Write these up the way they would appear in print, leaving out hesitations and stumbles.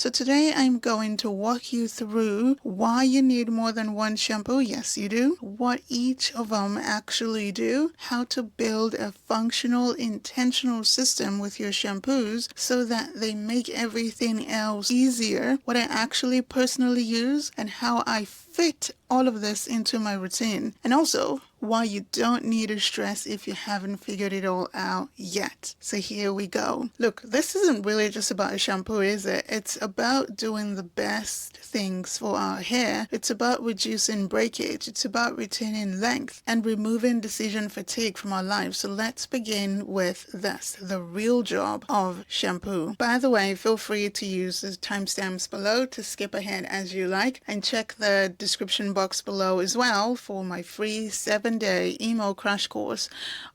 So today I'm going to walk you through why you need more than one shampoo. Yes, you do. What each of them actually do. How to build a functional, intentional system with your shampoos so that they make everything else easier. What I actually personally use and how I fit all of this into my routine. And also why you don't need to stress if you haven't figured it all out yet. So here we go. Look, this isn't really just about a shampoo, is it? It's about doing the best things for our hair. It's about reducing breakage. It's about retaining length and removing decision fatigue from our lives. So let's begin with this, the real job of shampoo. By the way, feel free to use the timestamps below to skip ahead as you like, and check the description box below as well for my free 7-day email crash course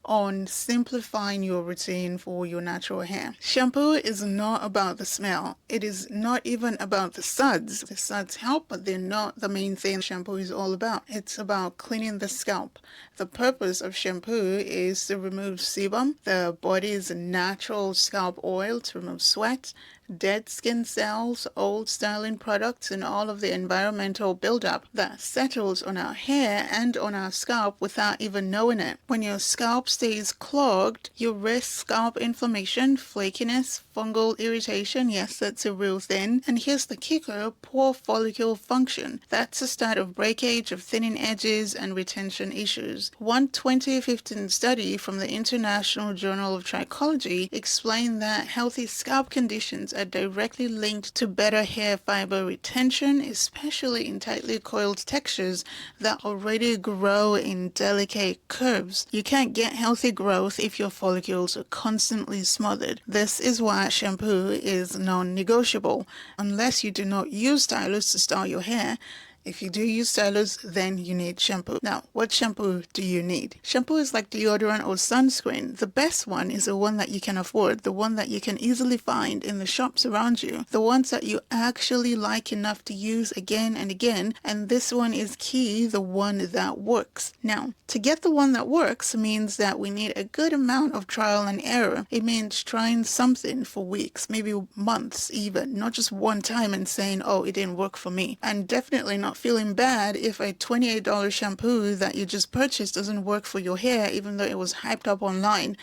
on simplifying your routine for your natural hair. Shampoo is not about the smell. It is not even about the suds. The suds help, but they're not the main thing shampoo is all about. It's about cleaning the scalp. The purpose of shampoo is to remove sebum, the body's natural scalp oil, to remove sweat, dead skin cells, old styling products, and all of the environmental buildup that settles on our hair and on our scalp without even knowing it. When your scalp stays clogged, you risk scalp inflammation, flakiness, fungal irritation. Yes, that's a real thing. And here's the kicker, poor follicle function. That's the start of breakage, of thinning edges, and retention issues. One 2015 study from the International Journal of Trichology explained that healthy scalp conditions are directly linked to better hair fiber retention, especially in tightly coiled textures that already grow in delicate curves. You can't get healthy growth if your follicles are constantly smothered. This is why shampoo is non-negotiable. Unless you do not use stylers to style your hair, if you do use stylers, then you need shampoo. Now, what shampoo do you need? Shampoo is like deodorant or sunscreen. The best one is the one that you can afford, the one that you can easily find in the shops around you, the ones that you actually like enough to use again and again, and this one is key, the one that works. Now, to get the one that works means that we need a good amount of trial and error. It means trying something for weeks, maybe months even, not just one time and saying, oh, it didn't work for me. And definitely not feeling bad if a $28 shampoo that you just purchased doesn't work for your hair, even though it was hyped up online.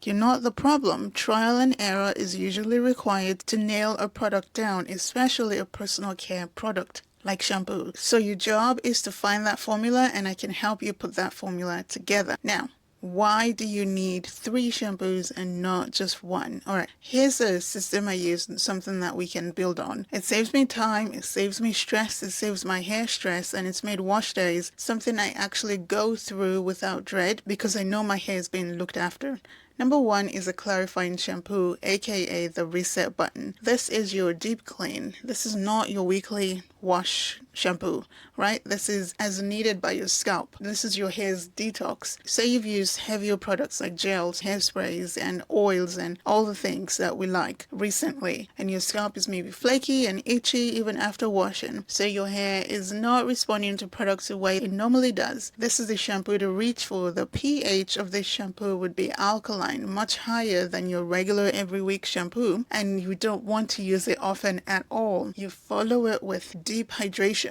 You're not the problem. Trial and error is usually required to nail a product down, especially a personal care product like shampoo. So your job is to find that formula, and I can help you put that formula together. Now, why do you need 3 shampoos and not just one? Alright, here's a system I use, something that we can build on. It saves me time, it saves me stress, it saves my hair stress, and it's made wash days something I actually go through without dread because I know my hair is being looked after. Number 1 is a clarifying shampoo, aka the reset button. This is your deep clean. This is not your weekly wash shampoo, right? This is as needed by your scalp. This is your hair's detox. Say you've used heavier products like gels, hairsprays, and oils and all the things that we like recently, and your scalp is maybe flaky and itchy even after washing. So your hair is not responding to products the way it normally does. This is the shampoo to reach for. The pH of this shampoo would be alkaline, much higher than your regular every week shampoo, and you don't want to use it often at all. You follow it with deep hydration.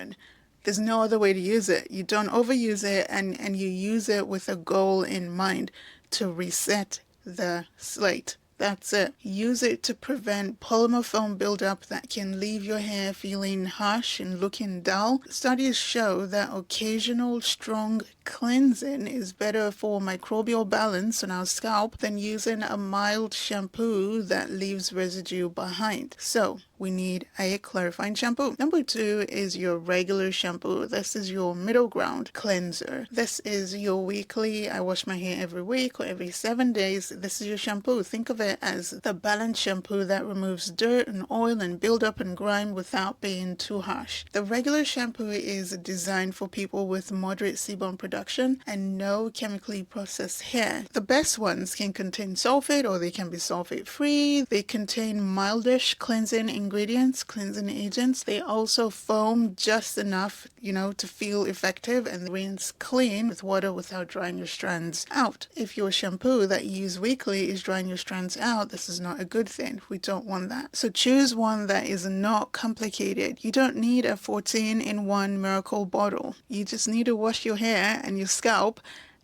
There's no other way to use it. You don't overuse it, and you use it with a goal in mind, to reset the slate. That's it. Use it to prevent polymer foam buildup that can leave your hair feeling harsh and looking dull. Studies show that occasional strong cleansing is better for microbial balance on our scalp than using a mild shampoo that leaves residue behind. So we need a clarifying shampoo. Number 2 is your regular shampoo. This is your middle ground cleanser. This is your weekly, I wash my hair every week or every 7 days. This is your shampoo. Think of it as the balanced shampoo that removes dirt and oil and buildup and grime without being too harsh. The regular shampoo is designed for people with moderate sebum production production and no chemically processed hair. The best ones can contain sulfate or they can be sulfate free. They contain mildish cleansing ingredients, cleansing agents. They also foam just enough, to feel effective, and rinse clean with water without drying your strands out. If your shampoo that you use weekly is drying your strands out, this is not a good thing. We don't want that. So choose one that is not complicated. You don't need a 14-in-1 miracle bottle. You just need to wash your hair and your scalp.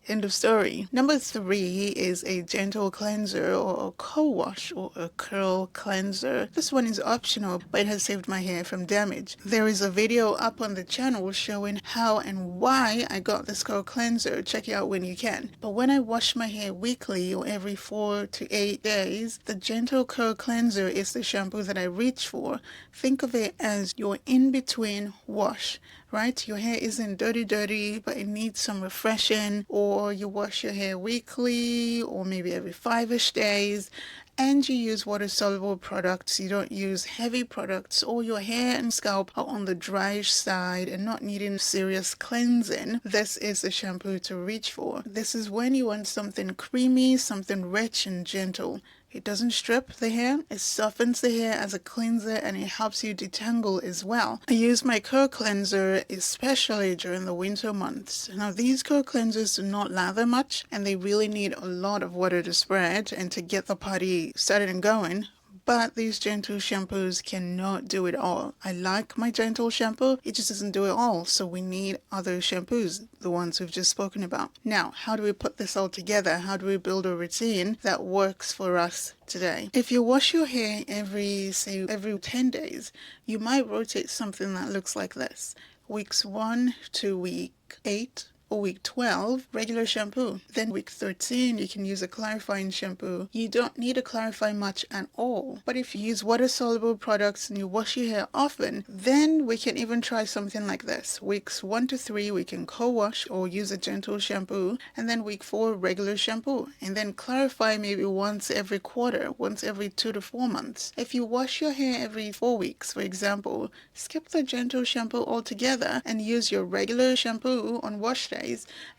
End of story. Number 3 is a gentle cleanser or a co-wash or a curl cleanser. This one is optional, but it has saved my hair from damage. There is a video up on the channel showing how and why I got this curl cleanser. Check it out when you can. But when I wash my hair weekly or every 4 to 8 days, the gentle curl cleanser is the shampoo that I reach for. Think of it as your in-between wash. Right? Your hair isn't dirty, but it needs some refreshing, or you wash your hair weekly or maybe every 5-ish days, and you use water-soluble products. You don't use heavy products, or your hair and scalp are on the dryish side and not needing serious cleansing. This is the shampoo to reach for. This is when you want something creamy, something rich and gentle. It doesn't strip the hair, it softens the hair as a cleanser, and it helps you detangle as well. I use my curl cleanser especially during the winter months. Now these curl cleansers do not lather much, and they really need a lot of water to spread and to get the party started and going. But these gentle shampoos cannot do it all. I like my gentle shampoo, it just doesn't do it all. So we need other shampoos, the ones we've just spoken about. Now, how do we put this all together? How do we build a routine that works for us today? If you wash your hair every 10 days, you might rotate something that looks like this. Weeks 1 to week 8. Or week 12, regular shampoo. Then week 13, you can use a clarifying shampoo. You don't need to clarify much at all. But if you use water-soluble products and you wash your hair often, then we can even try something like this. Weeks 1 to 3, we can co-wash or use a gentle shampoo. And then week 4, regular shampoo. And then clarify maybe once every quarter, once every 2 to 4 months. If you wash your hair every 4 weeks, for example, skip the gentle shampoo altogether and use your regular shampoo on wash day,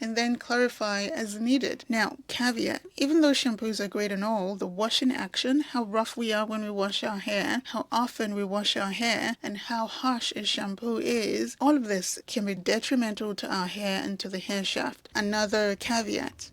and then clarify as needed. Now, caveat, even though shampoos are great and all, the washing action, how rough we are when we wash our hair, how often we wash our hair, and how harsh a shampoo is, all of this can be detrimental to our hair and to the hair shaft. Another caveat,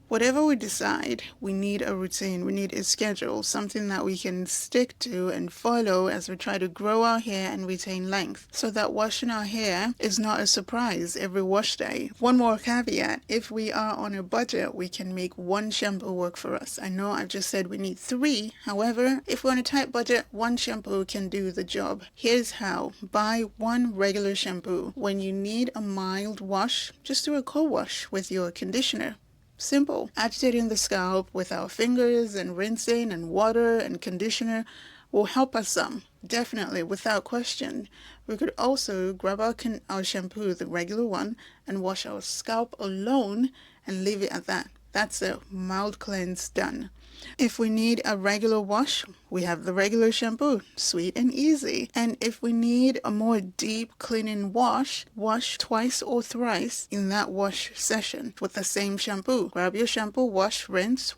whatever we decide, we need a routine, we need a schedule, something that we can stick to and follow as we try to grow our hair and retain length, so that washing our hair is not a surprise every wash day. One more caveat, if we are on a budget, we can make one shampoo work for us. I know I've just said we need 3, however, if we're on a tight budget, one shampoo can do the job. Here's how. Buy one regular shampoo. When you need a mild wash, just do a co-wash with your conditioner. Simple. Agitating the scalp with our fingers and rinsing and water and conditioner will help us some. Definitely, without question. We could also grab our shampoo, the regular one, and wash our scalp alone and leave it at that. That's a mild cleanse done. If we need a regular wash, we have the regular shampoo, sweet and easy. And if we need a more deep cleaning wash, wash twice or thrice in that wash session with the same shampoo. Grab your shampoo, wash, rinse,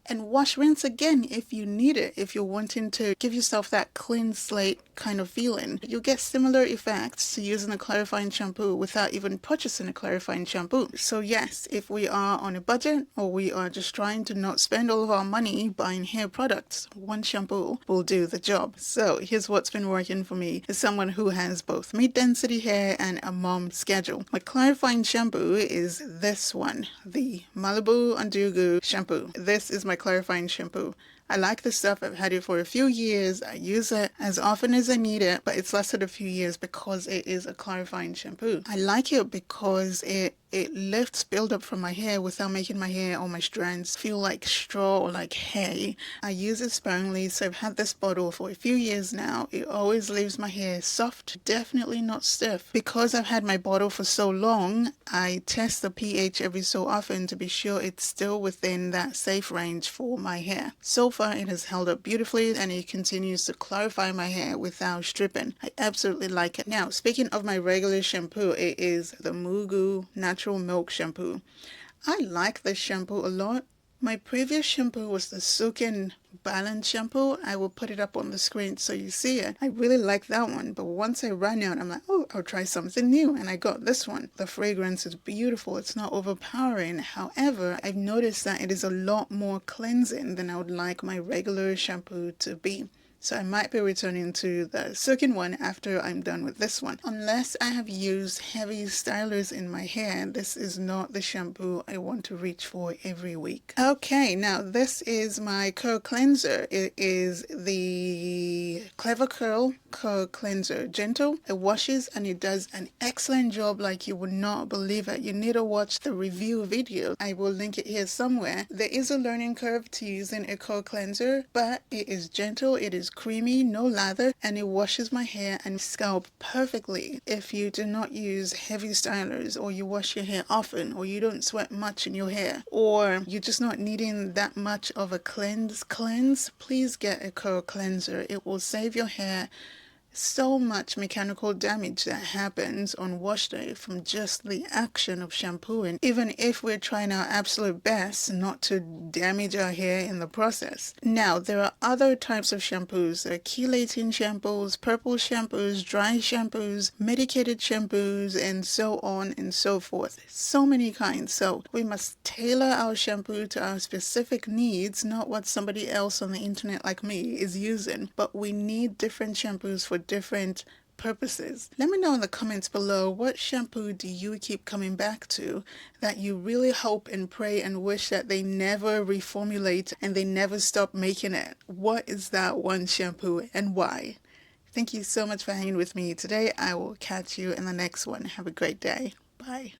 and wash, rinse again if you need it, if you're wanting to give yourself that clean slate kind of feeling. You'll get similar effects to using a clarifying shampoo without even purchasing a clarifying shampoo. So yes, if we are on a budget or we are just trying to not spend all of our money buying hair products, one shampoo will do the job. So here's what's been working for me as someone who has both mid-density hair and a mom schedule. My clarifying shampoo is this one, the Malibu Undugu shampoo. This is my clarifying shampoo. I like this stuff. I've had it for a few years. I use it as often as I need it, but it's lasted a few years because it is a clarifying shampoo. I like it because it lifts buildup from my hair without making my hair or my strands feel like straw or like hay. I use it sparingly, so I've had this bottle for a few years now. It always leaves my hair soft, definitely not stiff. Because I've had my bottle for so long, I test the pH every so often to be sure it's still within that safe range for my hair. So far, it has held up beautifully and it continues to clarify my hair without stripping. I absolutely like it. Now, speaking of my regular shampoo, it is the Mugu Natural natural milk shampoo. I like this shampoo a lot. My previous shampoo was the Silk and Balance shampoo. I will put it up on the screen so you see it. I really like that one, but once I ran out, I'm like, oh, I'll try something new, and I got this one. The fragrance is beautiful. It's not overpowering. However, I've noticed that it is a lot more cleansing than I would like my regular shampoo to be. So I might be returning to the silken one after I'm done with this one. Unless I have used heavy stylers in my hair, this is not the shampoo I want to reach for every week. Okay, now this is my curl cleanser. It is the Clever Curl Cleanser. Gentle, it washes and it does an excellent job like you would not believe it. You need to watch the review video. I will link it here somewhere. There is a learning curve to using a curl cleanser, but it is gentle, it is creamy, no lather, and it washes my hair and scalp perfectly. If you do not use heavy stylers, or you wash your hair often, or you don't sweat much in your hair, or you're just not needing that much of a cleanse, please get a curl cleanser. It will save your hair so much mechanical damage that happens on wash day from just the action of shampooing, even if we're trying our absolute best not to damage our hair in the process. Now, there are other types of shampoos. There are chelating shampoos, purple shampoos, dry shampoos, medicated shampoos, and so on and so forth. So many kinds. So we must tailor our shampoo to our specific needs, not what somebody else on the internet like me is using. But we need different shampoos for different purposes. Let me know in the comments below, what shampoo do you keep coming back to that you really hope and pray and wish that they never reformulate and they never stop making it? What is that one shampoo and why? Thank you so much for hanging with me today. I will catch you in the next one. Have a great day. Bye.